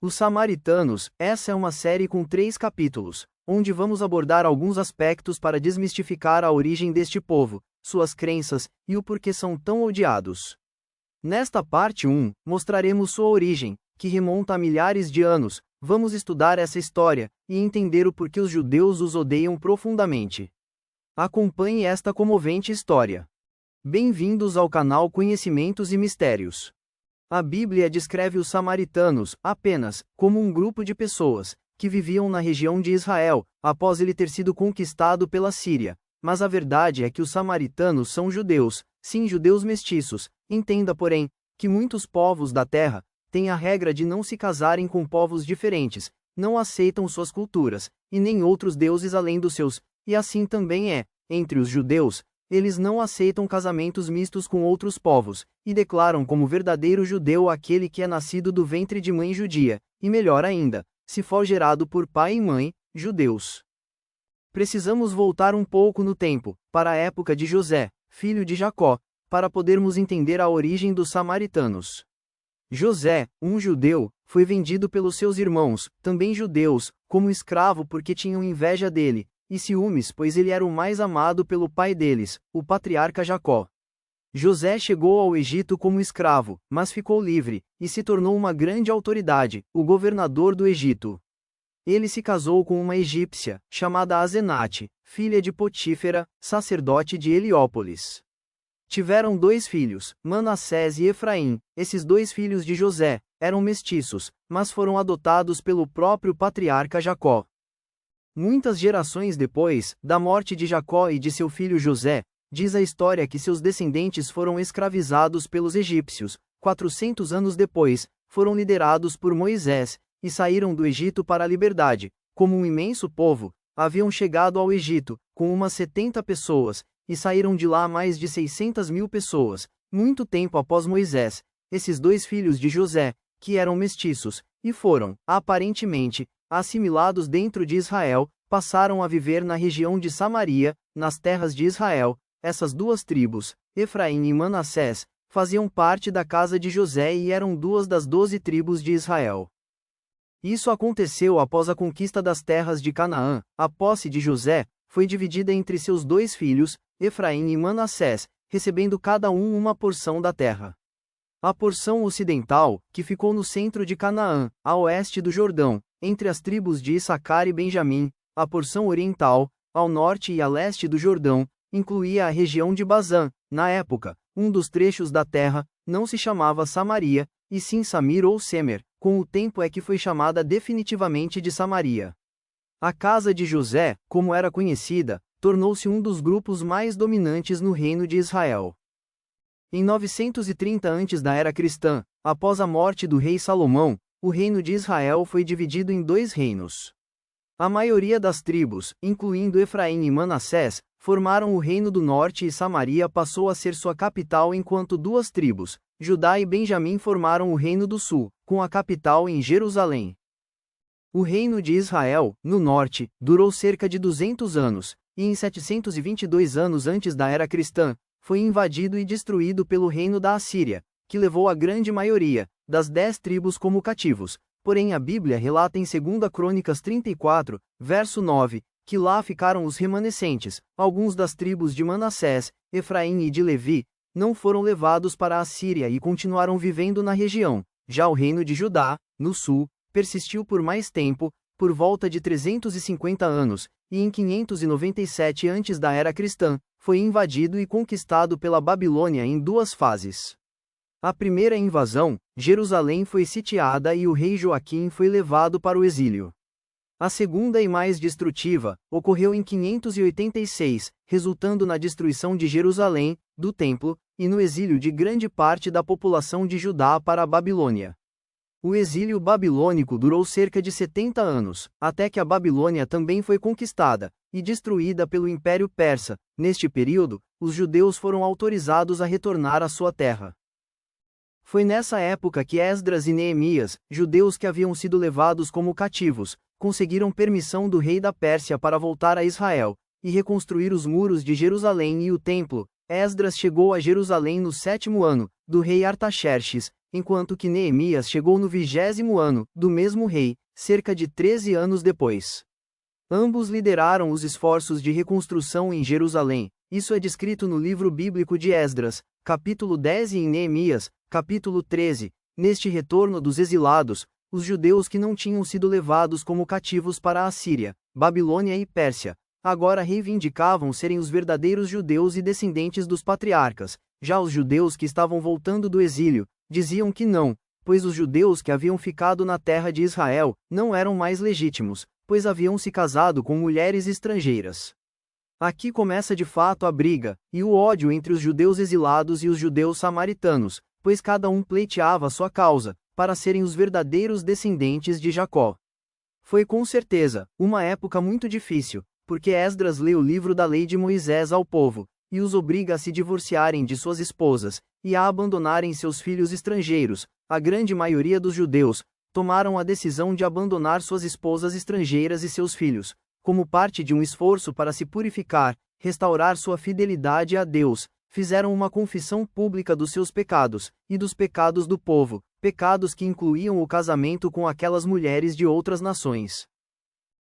Os Samaritanos, essa é uma série com 3 capítulos, onde vamos abordar alguns aspectos para desmistificar a origem deste povo, suas crenças, e o porquê são tão odiados. Nesta parte 1, mostraremos sua origem, que remonta a milhares de anos. Vamos estudar essa história, e entender o porquê os judeus os odeiam profundamente. Acompanhe esta comovente história. Bem-vindos ao canal Conhecimentos e Mistérios. A Bíblia descreve os samaritanos, apenas, como um grupo de pessoas, que viviam na região de Israel, após ele ter sido conquistado pela Síria. Mas a verdade é que os samaritanos são judeus, sim, judeus mestiços. Entenda, porém, que muitos povos da terra têm a regra de não se casarem com povos diferentes, não aceitam suas culturas, e nem outros deuses além dos seus, e assim também é, entre os judeus. Eles não aceitam casamentos mistos com outros povos, e declaram como verdadeiro judeu aquele que é nascido do ventre de mãe judia, e melhor ainda, se for gerado por pai e mãe, judeus. Precisamos voltar um pouco no tempo, para a época de José, filho de Jacó, para podermos entender a origem dos samaritanos. José, um judeu, foi vendido pelos seus irmãos, também judeus, como escravo porque tinham inveja dele, e ciúmes pois ele era o mais amado pelo pai deles, o patriarca Jacó. José chegou ao Egito como escravo, mas ficou livre, e se tornou uma grande autoridade, o governador do Egito. Ele se casou com uma egípcia, chamada Asenate, filha de Potífera, sacerdote de Heliópolis. Tiveram 2 filhos, Manassés e Efraim. Esses 2 filhos de José eram mestiços, mas foram adotados pelo próprio patriarca Jacó. Muitas gerações depois da morte de Jacó e de seu filho José, diz a história que seus descendentes foram escravizados pelos egípcios. 400 anos depois, foram liderados por Moisés, e saíram do Egito para a liberdade. Como um imenso povo, haviam chegado ao Egito, com umas 70 pessoas, e saíram de lá mais de 600.000 pessoas. Muito tempo após Moisés, esses 2 filhos de José, que eram mestiços, e foram, aparentemente, assimilados dentro de Israel, passaram a viver na região de Samaria, nas terras de Israel. Essas 2 tribos, Efraim e Manassés, faziam parte da casa de José e eram 2 das 12 tribos de Israel. Isso aconteceu após a conquista das terras de Canaã. A posse de José foi dividida entre seus 2 filhos, Efraim e Manassés, recebendo cada um uma porção da terra. A porção ocidental, que ficou no centro de Canaã, a oeste do Jordão, entre as tribos de Issacar e Benjamim. A porção oriental, ao norte e a leste do Jordão, incluía a região de Bazã. Na época, um dos trechos da terra não se chamava Samaria, e sim Samir ou Semer. Com o tempo é que foi chamada definitivamente de Samaria. A casa de José, como era conhecida, tornou-se um dos grupos mais dominantes no reino de Israel. Em 930 antes da era cristã, após a morte do rei Salomão, o reino de Israel foi dividido em 2 reinos. A maioria das tribos, incluindo Efraim e Manassés, formaram o reino do norte e Samaria passou a ser sua capital enquanto 2 tribos, Judá e Benjamim formaram o reino do sul, com a capital em Jerusalém. O reino de Israel, no norte, durou cerca de 200 anos, e em 722 anos antes da era cristã, foi invadido e destruído pelo reino da Assíria, que levou a grande maioria das 10 tribos como cativos. Porém a Bíblia relata em 2 Crônicas 34, verso 9, que lá ficaram os remanescentes. Alguns das tribos de Manassés, Efraim e de Levi, não foram levados para a Assíria e continuaram vivendo na região. Já o reino de Judá, no sul, persistiu por mais tempo, por volta de 350 anos, e em 597 antes da era cristã, foi invadido e conquistado pela Babilônia em 2 fases. A primeira invasão, Jerusalém foi sitiada e o rei Joaquim foi levado para o exílio. A segunda e mais destrutiva, ocorreu em 586, resultando na destruição de Jerusalém, do templo, e no exílio de grande parte da população de Judá para a Babilônia. O exílio babilônico durou cerca de 70 anos, até que a Babilônia também foi conquistada e destruída pelo Império Persa. Neste período, os judeus foram autorizados a retornar à sua terra. Foi nessa época que Esdras e Neemias, judeus que haviam sido levados como cativos, conseguiram permissão do rei da Pérsia para voltar a Israel e reconstruir os muros de Jerusalém e o templo. Esdras chegou a Jerusalém no 7º ano do rei Artaxerxes, enquanto que Neemias chegou no 20º ano, do mesmo rei, cerca de 13 anos depois. Ambos lideraram os esforços de reconstrução em Jerusalém. Isso é descrito no livro bíblico de Esdras, capítulo 10 e em Neemias, capítulo 13. Neste retorno dos exilados, os judeus que não tinham sido levados como cativos para a Assíria, Babilônia e Pérsia, agora reivindicavam serem os verdadeiros judeus e descendentes dos patriarcas. Já os judeus que estavam voltando do exílio, diziam que não, pois os judeus que haviam ficado na terra de Israel não eram mais legítimos, pois haviam se casado com mulheres estrangeiras. Aqui começa de fato a briga, e o ódio entre os judeus exilados e os judeus samaritanos, pois cada um pleiteava sua causa, para serem os verdadeiros descendentes de Jacó. Foi com certeza uma época muito difícil, porque Esdras lê o livro da lei de Moisés ao povo, e os obriga a se divorciarem de suas esposas, e a abandonarem seus filhos estrangeiros. A grande maioria dos judeus tomaram a decisão de abandonar suas esposas estrangeiras e seus filhos, como parte de um esforço para se purificar, restaurar sua fidelidade a Deus. Fizeram uma confissão pública dos seus pecados, e dos pecados do povo, pecados que incluíam o casamento com aquelas mulheres de outras nações.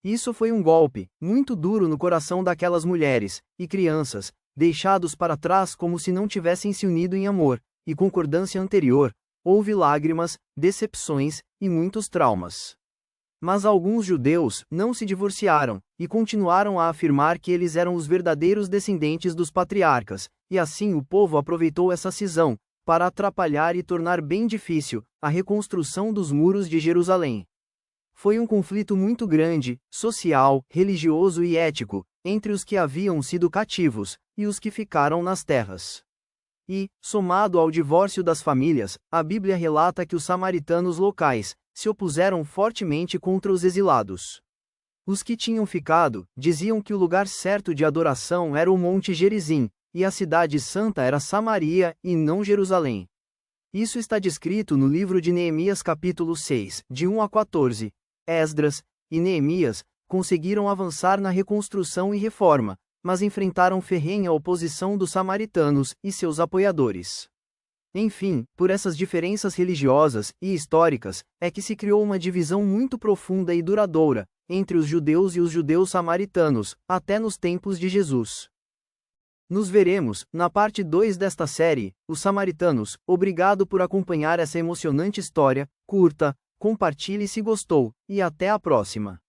Isso foi um golpe muito duro no coração daquelas mulheres e crianças, deixados para trás como se não tivessem se unido em amor e concordância anterior. Houve lágrimas, decepções e muitos traumas. Mas alguns judeus não se divorciaram e continuaram a afirmar que eles eram os verdadeiros descendentes dos patriarcas, e assim o povo aproveitou essa cisão para atrapalhar e tornar bem difícil a reconstrução dos muros de Jerusalém. Foi um conflito muito grande, social, religioso e ético, entre os que haviam sido cativos e os que ficaram nas terras. E, somado ao divórcio das famílias, a Bíblia relata que os samaritanos locais se opuseram fortemente contra os exilados. Os que tinham ficado diziam que o lugar certo de adoração era o Monte Gerizim, e a cidade santa era Samaria e não Jerusalém. Isso está descrito no livro de Neemias capítulo 6, de 1 a 14. Esdras e Neemias conseguiram avançar na reconstrução e reforma, mas enfrentaram ferrenha oposição dos samaritanos e seus apoiadores. Enfim, por essas diferenças religiosas e históricas, é que se criou uma divisão muito profunda e duradoura entre os judeus e os judeus samaritanos, até nos tempos de Jesus. Nos veremos na parte 2 desta série, Os Samaritanos. Obrigado por acompanhar essa emocionante história. Curta, compartilhe se gostou, e até a próxima.